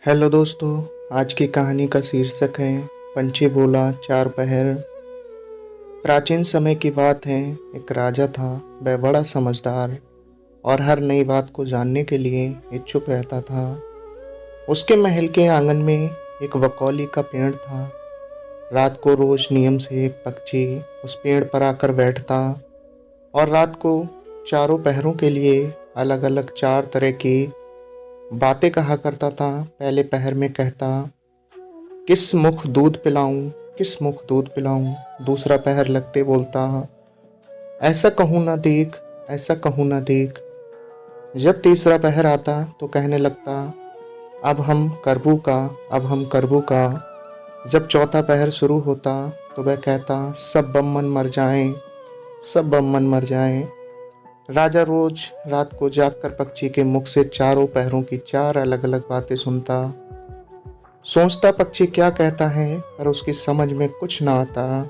Hello दोस्तों। आज की कहानी का शीर्षक है पंछी बोला चार पहर। प्राचीन समय की बात है। एक राजा था। वह बड़ा समझदार और हर नई बात को जानने के लिए इच्छुक रहता था। उसके महल के आंगन में एक वकौली का पेड़ था। रात को रोज नियम से एक पक्षी उस पेड़ पर आकर बैठता और रात को चारों पहरों के लिए अलग अलग चार तरह की बातें कहा करता था। पहले पहर में कहता, किस मुख दूध पिलाऊं, किस मुख दूध पिलाऊं। दूसरा पहर लगते बोलता, ऐसा कहूँ ना देख, ऐसा कहूँ ना देख। जब तीसरा पहर आता तो कहने लगता, अब हम करबू का, अब हम करबू का। जब चौथा पहर शुरू होता तो वह कहता, सब बम्मन मर जाएं, सब बम्मन मर जाएं। राजा रोज रात को जागकर पक्षी के मुख से चारों पहरों की चार अलग अलग बातें सुनता। सोचता पक्षी क्या कहता है, पर उसकी समझ में कुछ ना आता।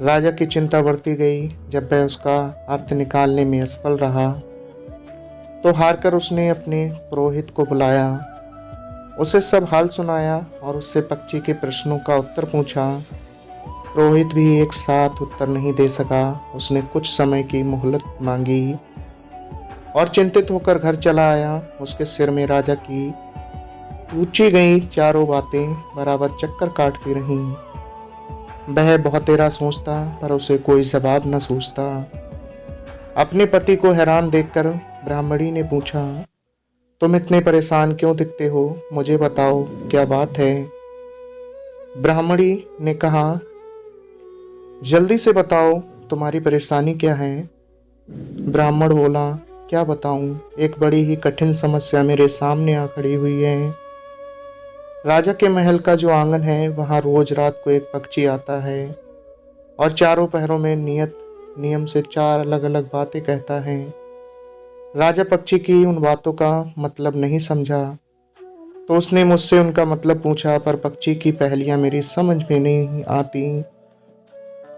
राजा की चिंता बढ़ती गई। जब वह उसका अर्थ निकालने में असफल रहा तो हारकर उसने अपने पुरोहित को बुलाया, उसे सब हाल सुनाया और उससे पक्षी के प्रश्नों का उत्तर पूछा। पुरोहित भी एक साथ उत्तर नहीं दे सका। उसने कुछ समय की मोहलत मांगी और चिंतित होकर घर चला आया। उसके सिर में राजा की पूछी गई चारों बातें बराबर चक्कर काटती रहीं। वह बहुतेरा सोचता, पर उसे कोई जवाब न सूझता। अपने पति को हैरान देखकर ब्राह्मणी ने पूछा, तुम इतने परेशान क्यों दिखते हो, मुझे बताओ क्या बात है। ब्राह्मणी ने कहा, जल्दी से बताओ तुम्हारी परेशानी क्या है। ब्राह्मण बोला, क्या बताऊं, एक बड़ी ही कठिन समस्या मेरे सामने आ खड़ी हुई है। राजा के महल का जो आंगन है वहां रोज रात को एक पक्षी आता है और चारों पहरों में नियम से चार अलग अलग बातें कहता है। राजा पक्षी की उन बातों का मतलब नहीं समझा तो उसने मुझसे उनका मतलब पूछा, पर पक्षी की पहेलियां मेरी समझ में नहीं आती।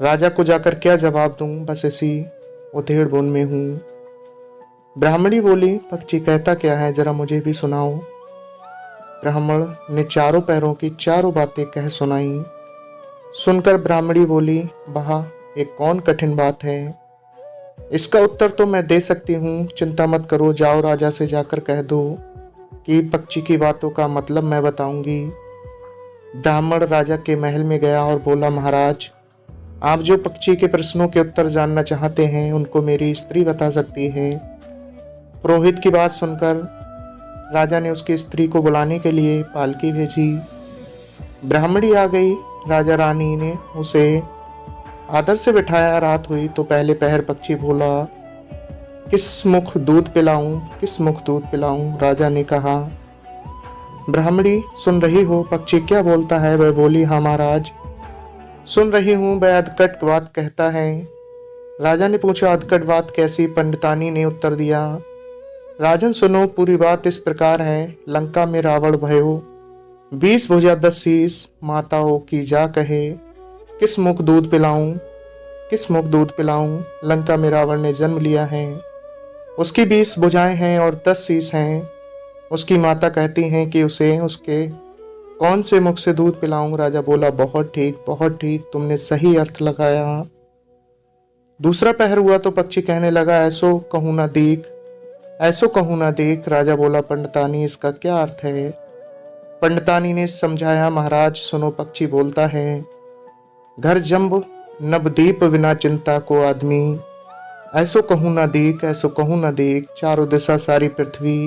राजा को जाकर क्या जवाब दूं, बस इसी उधेड़ बुन में हूं। ब्राह्मणी बोली, पक्षी कहता क्या है, जरा मुझे भी सुनाओ। ब्राह्मण ने चारों पैरों की चारों बातें कह सुनाई। सुनकर ब्राह्मणी बोली, वाह, एक कौन कठिन बात है, इसका उत्तर तो मैं दे सकती हूँ, चिंता मत करो। जाओ राजा से जाकर कह दो कि पक्षी की बातों का मतलब मैं बताऊंगी। ब्राह्मण राजा के महल में गया और बोला, महाराज, आप जो पक्षी के प्रश्नों के उत्तर जानना चाहते हैं उनको मेरी स्त्री बता सकती है। पुरोहित की बात सुनकर राजा ने उसकी स्त्री को बुलाने के लिए पालकी भेजी। ब्राह्मणी आ गई। राजा रानी ने उसे आदर से बिठाया। रात हुई तो पहले पहर पक्षी बोला, किस मुख दूध पिलाऊं, किस मुख दूध पिलाऊं। राजा ने कहा, ब्राह्मणी सुन रही हो पक्षी क्या बोलता है। वह बोली, हाँ महाराज, सुन रही हूँ, वह अधकट बात कहता है। राजा ने पूछा, अधकट बात कैसी। पंडितानी ने उत्तर दिया, राजन सुनो, पूरी बात इस प्रकार है। लंका में रावण भयो, 20 भुजा 10 शीस, माताओं की जा कहे, किस मुख दूध पिलाऊं, किस मुख दूध पिलाऊं। लंका में रावण ने जन्म लिया है, उसकी 20 भुजाएं हैं और 10 शीस हैं। उसकी माता कहती हैं कि उसे उसके कौन से मुख से दूध पिलाऊं। राजा बोला, बहुत ठीक, बहुत ठीक, तुमने सही अर्थ लगाया। दूसरा पहर हुआ तो पक्षी कहने लगा, ऐसो कहूँ ना देख, ऐसो कहूँ ना देख। राजा बोला, पंडितानी इसका क्या अर्थ है। पंडितानी ने समझाया, महाराज सुनो, पक्षी बोलता है, घर जंब नवदीप बिना चिंता को आदमी, ऐसो कहूँ ना देख, ऐसो कहूँ ना देख। चारों दिशा सारी पृथ्वी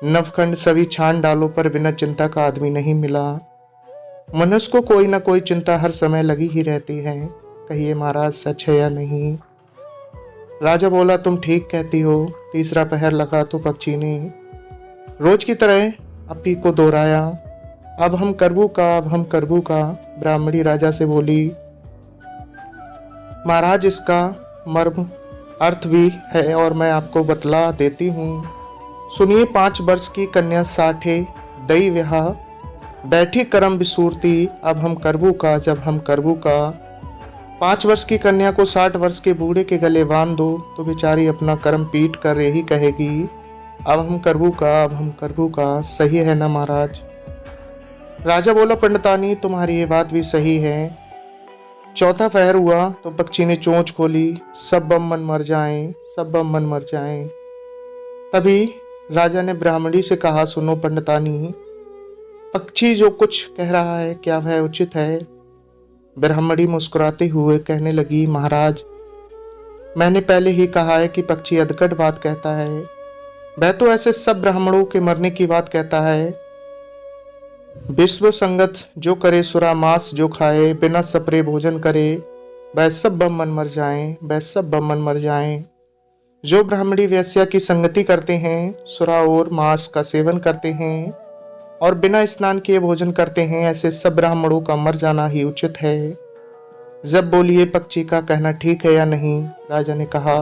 नवखंड सभी छान डालो पर बिना चिंता का आदमी नहीं मिला। मनुष्य को कोई ना कोई चिंता हर समय लगी ही रहती है। कहिए महाराज, सच है या नहीं। राजा बोला, तुम ठीक कहती हो। तीसरा पहर लगा तो पक्षी ने रोज की तरह अपी को दोहराया, अब हम करबू का, अब हम करबू का। ब्राह्मणी राजा से बोली, महाराज इसका मर्म अर्थ भी है और मैं आपको बतला देती हूँ। सुनिए, 5 वर्ष की कन्या साठे दई विहा, बैठी करम बिसूरती, अब हम करबू का, जब हम करबू का। 5 वर्ष की कन्या को 60 वर्ष के बूढ़े के गले बांध दो तो बेचारी अपना कर्म पीट कर यही कहेगी, अब हम करबू का, अब हम करबू का, सही है ना महाराज। राजा बोला, पंडितानी तुम्हारी ये बात भी सही है। चौथा पहर हुआ तो पक्षी ने चोंच खोली, सब बम मन मर जाएं, सब बम मन मर जाएं। तभी राजा ने ब्राह्मणी से कहा, सुनो पंडितानी, पक्षी जो कुछ कह रहा है क्या वह उचित है? ब्राह्मणी मुस्कुराते हुए कहने लगी, महाराज मैंने पहले ही कहा है कि पक्षी अधकट बात कहता है। वह तो ऐसे सब ब्राह्मणों के मरने की बात कहता है। विश्व संगत जो करे, सुरा मांस जो खाए, बिना सपरे भोजन करे, वह सब बम मन मर जाएं, वह सब बम मन मर जाएं। जो ब्राह्मणी वेश्या की संगति करते हैं, सुरा और मांस का सेवन करते हैं और बिना स्नान किए भोजन करते हैं, ऐसे सब ब्राह्मणों का मर जाना ही उचित है। जब बोलिए पक्षी का कहना ठीक है या नहीं? राजा ने कहा,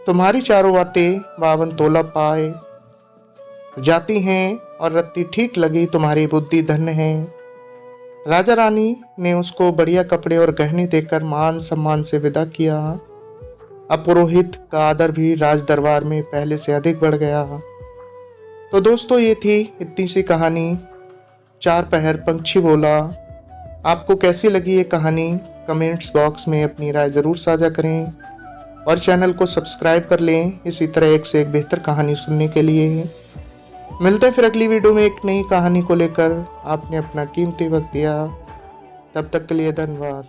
तुम्हारी चारों बातें 52 तोला पाए जाती हैं और रत्ती ठीक लगी, तुम्हारी बुद्धि धन्य है। राजा रानी ने उसको बढ़िया कपड़े और गहने देकर मान सम्मान से विदा किया। अब पुरोहित का आदर भी राज दरबार में पहले से अधिक बढ़ गया। तो दोस्तों, ये थी इतनी सी कहानी, चार पहर पंछी बोला। आपको कैसी लगी ये कहानी? कमेंट्स बॉक्स में अपनी राय ज़रूर साझा करें और चैनल को सब्सक्राइब कर लें इसी तरह एक से एक बेहतर कहानी सुनने के लिए। मिलते हैं फिर अगली वीडियो में एक नई कहानी को लेकर। आपने अपना कीमती वक्त दिया, तब तक के लिए धन्यवाद।